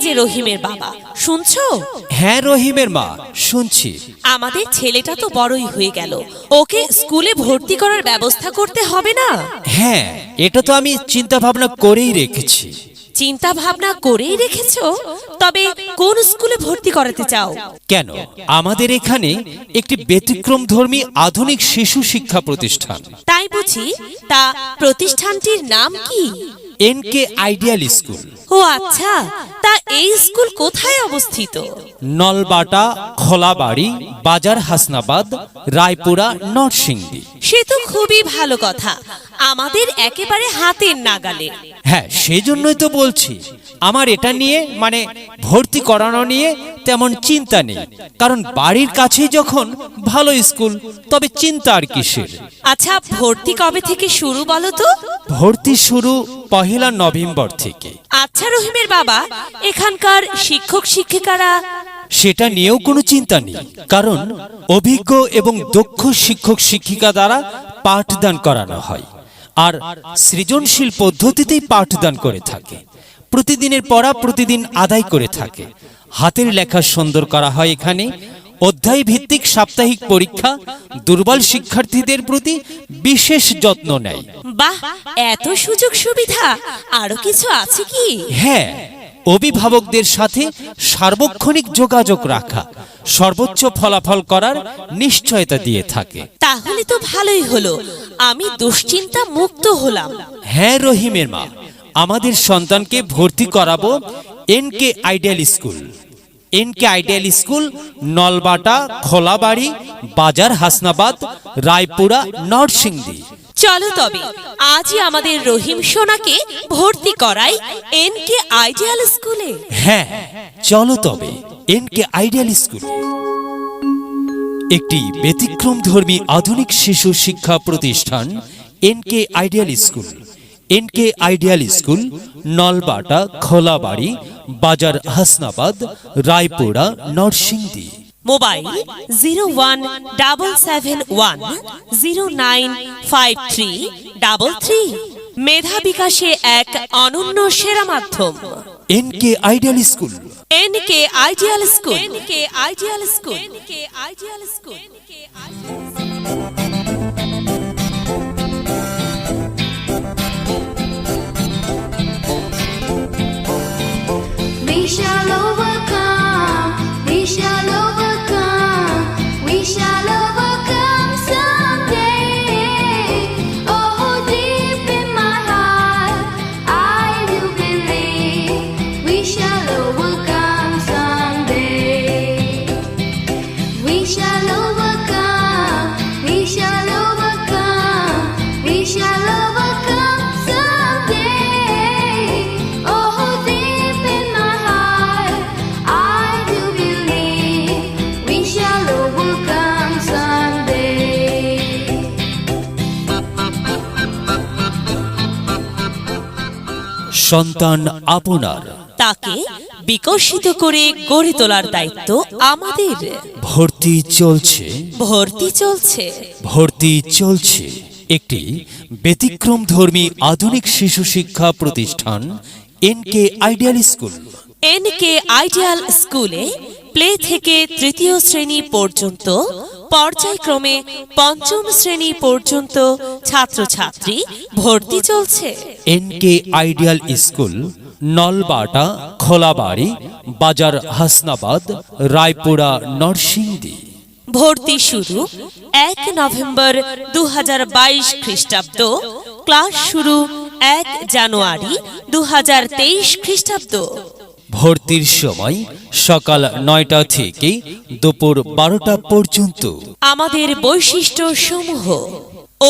যে রহিমের বাবা, শুনছো? হ্যাঁ রহিমের মা, শুনছি। আমাদের ছেলেটা তো বড়ই হয়ে গেল, ওকে স্কুলে ভর্তি করার ব্যবস্থা করতে হবে না? হ্যাঁ, এটা তো আমি চিন্তা ভাবনা করেই রেখেছি। চিন্তা ভাবনা করেই রেখেছো? তবে কোন স্কুলে ভর্তি করাতে চাও? কেন, আমাদের এখানে একটি ব্যতিক্রমধর্মী আধুনিক শিশু শিক্ষা প্রতিষ্ঠান। তাই বুঝি? তা প্রতিষ্ঠানটির নাম কি? NK ideal school. ও আচ্ছা, তা এই স্কুল কোথায় অবস্থিত? নলবাটা, খোলাবাড়ি, বাজার হাসনাবাদ, রায়পুরা, নরসিংদী। সে তো খুবই ভালো কথা, আমাদের একেবারে হাতের নাগালে। হ্যাঁ, সেজন্যই তো বলছি, আমার এটা নিয়ে মানে ভর্তি করানো নিয়ে তেমন চিন্তা নেই, কারণ বাড়ির কাছেই যখন ভালো স্কুল, তবে চিন্তা আর কিসের। আচ্ছা, ভর্তি কবে থেকে শুরু বলো তো? ভর্তি শুরু 1 নভেম্বর থেকে। আচ্ছা রহিমের বাবা, এখানকার শিক্ষক শিক্ষিকারা? সেটা নিয়েও কোনো চিন্তা নেই, কারণ অভিজ্ঞ এবং দক্ষ শিক্ষক শিক্ষিকা দ্বারা পাঠদান করানো হয়, আর সৃজনশীল পদ্ধতিতেই পাঠদান করে থাকে। প্রতিদিনের পড়া প্রতিদিন আদায় করে থাকে। হাতের লেখা সুন্দর করা হয় এখানে। অধ্যায় ভিত্তিক সাপ্তাহিক পরীক্ষা দুর্বল শিক্ষার্থীদের প্রতি বিশেষ যত্ন নেয়। বাহ, এত সুযোগ সুবিধা! আরো কিছু আছে কি? হ্যাঁ, অভিভাবকদের সাথে সার্বক্ষণিক যোগাযোগ রাখা, সর্বোচ্চ ফলাফল করার নিশ্চয়তা দিয়ে থাকে। তাহলে তো ভালোই হলো, আমি দুশ্চিন্তা মুক্ত হলাম। হ্যাঁ রহিমের মা, আমাদের সন্তানকে ভর্তি করাবো NK ideal school. NK ideal school Nalbata, Kholabari, বাজার হাসনাবাদ, রায়পুরা, নরসিংদী। চলো তবে আজই আমাদের রহিম সোনাকে ভর্তি করাই এনকে আইডিয়াল স্কুলে। হ্যাঁ, চলো তবে এনকে আইডিয়াল স্কুল, একটি ব্যতিক্রমধর্মী আধুনিক শিশু শিক্ষা প্রতিষ্ঠান। NK ideal school. NK ideal school Nalbata, Kholabari, বাজার হাসনাবাদ, রায়পুরা, নরসিংদী। মোবাইল 017710953333। মেধা বিকাশে এক অনন্য সেরা মাধ্যম। NK ideal school. NK ideal school. NK ideal school. NK ideal school. We shall overcome, we shall overcome, we shall overcome someday. Oh, deep in my heart, I do believe we shall overcome someday. We shall overcome, we shall overcome, we shall overcome someday. Oh, deep in my heart, I do believe we shall overcome someday. সন্তান আপনার, তাকে বিকশিত করে গড়ে তোলার দায়িত্ব আমাদের। ভর্তি চলছে, ভর্তি চলছে। ভর্তি চলছে একটি ব্যতিক্রমধর্মী আধুনিক শিশু শিক্ষা প্রতিষ্ঠান NK ideal school. NK ideal স্কুলে প্লে থেকে তৃতীয় শ্রেণী পর্যন্ত, পর্যায়ক্রমে পঞ্চম শ্রেণী পর্যন্ত ছাত্রছাত্রী ভর্তি চলছে। NK ideal school Nalbata, Kholabari, বাজার হাসনাবাদ, রায়পুরা, নরসিংদী। ভর্তি শুরু 1 নভেম্বর 2022 খ্রিস্টাব্দ। ক্লাস শুরু 1 জানুয়ারি 2023 খ্রিস্টাব্দ। ভর্তির সময় সকাল 9টা থেকে দুপুর 12টা পর্যন্ত। আমাদের বৈশিষ্ট্য সমূহ: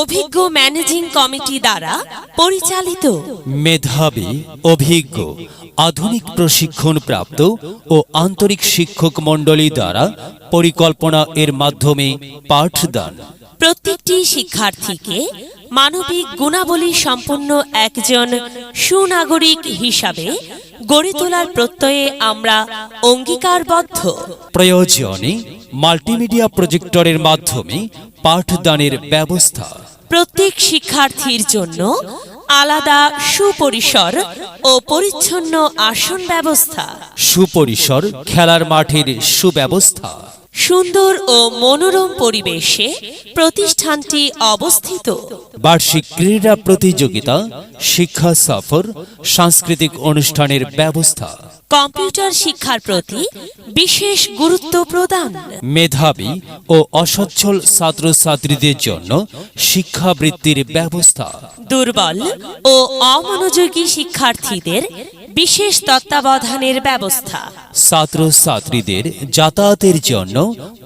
অভিজ্ঞ ম্যানেজিং কমিটি দ্বারা পরিচালিত, মেধাবী, অভিজ্ঞ, আধুনিক প্রশিক্ষণ প্রাপ্ত ও আন্তরিক শিক্ষক মণ্ডলী দ্বারা পরিকল্পনা এর মাধ্যমে পাঠদান। প্রত্যেকটি শিক্ষার্থীকে মানবিক গুণাবলী সম্পন্ন একজন সুনাগরিক হিসাবে গড়ে তোলার প্রত্যয়ে আমরা অঙ্গীকারবদ্ধ। প্রয়োজনে মাল্টিমিডিয়া প্রজেক্টরের মাধ্যমে পাঠদানের ব্যবস্থা। প্রত্যেক শিক্ষার্থীর জন্য আলাদা সুপরিসর ও পরিচ্ছন্ন আসন ব্যবস্থা, সুপরিসর খেলার মাঠের সুব্যবস্থা, সুন্দর ও মনোরম পরিবেশে প্রতিষ্ঠানটি অবস্থিত। বার্ষিক ক্রীড়া প্রতিযোগিতা, শিক্ষা সফর, সাংস্কৃতিক অনুষ্ঠানের ব্যবস্থা, কম্পিউটার শিক্ষার প্রতি বিশেষ গুরুত্ব প্রদান, মেধাবী ও অসচ্ছল ছাত্রছাত্রীদের জন্য শিক্ষাবৃত্তির ব্যবস্থা, দুর্বল ও অমনোযোগী শিক্ষার্থীদের বিশেষ তত্ত্বাবধানের ব্যবস্থা, ছাত্রছাত্রীদের যাতায়াতের জন্য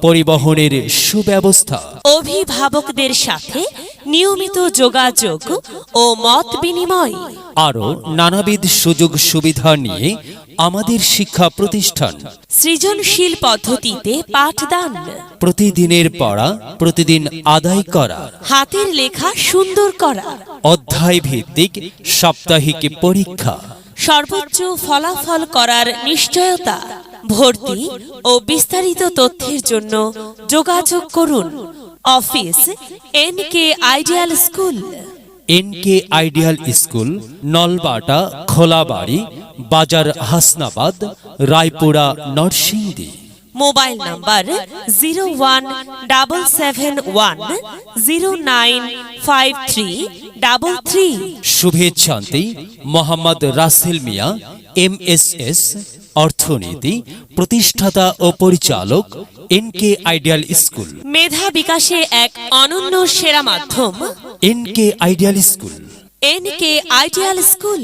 পরিবহনের সুব্যবস্থা, অভিভাবকদের সাথে নিয়মিত যোগাযোগ ও মত বিনিময়, আরও নানাবিধ সুযোগ সুবিধা নিয়ে আমাদের শিক্ষা প্রতিষ্ঠান। সৃজনশীল পদ্ধতিতে পাঠদান, প্রতিদিনের পড়া প্রতিদিন আদায় করা, হাতের লেখা সুন্দর করা, অধ্যায় ভিত্তিক সাপ্তাহিক পরীক্ষা, সর্বোচ্চ ফলাফল করার নিশ্চয়তা। ভর্তি ও বিস্তারিত তথ্যের জন্য যোগাযোগ করুন। Office NK ideal school, NK ideal school, Nalbata Kholabari বাজার, হাসনাবাদ, রায়পুরা, নরসিংদী। Mobile number 01777095333। শুভেচ্ছান্তি মোহাম্মদ রাসেল মিয়া, MSS, অর্থনীতি, প্রতিষ্ঠাতা ও পরিচালক, এনকে আইডিয়াল স্কুল। মেধা বিকাশে এক অনন্য সেরা মাধ্যম NK ideal school. NK ideal school.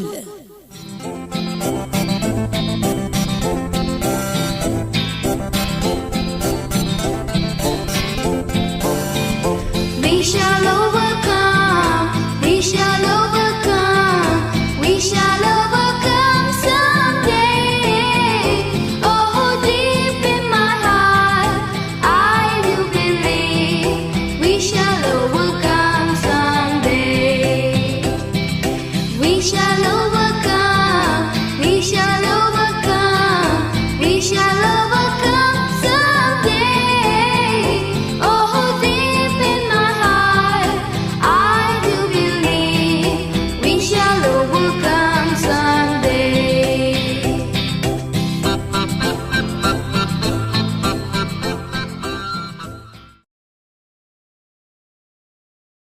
We shall overcome.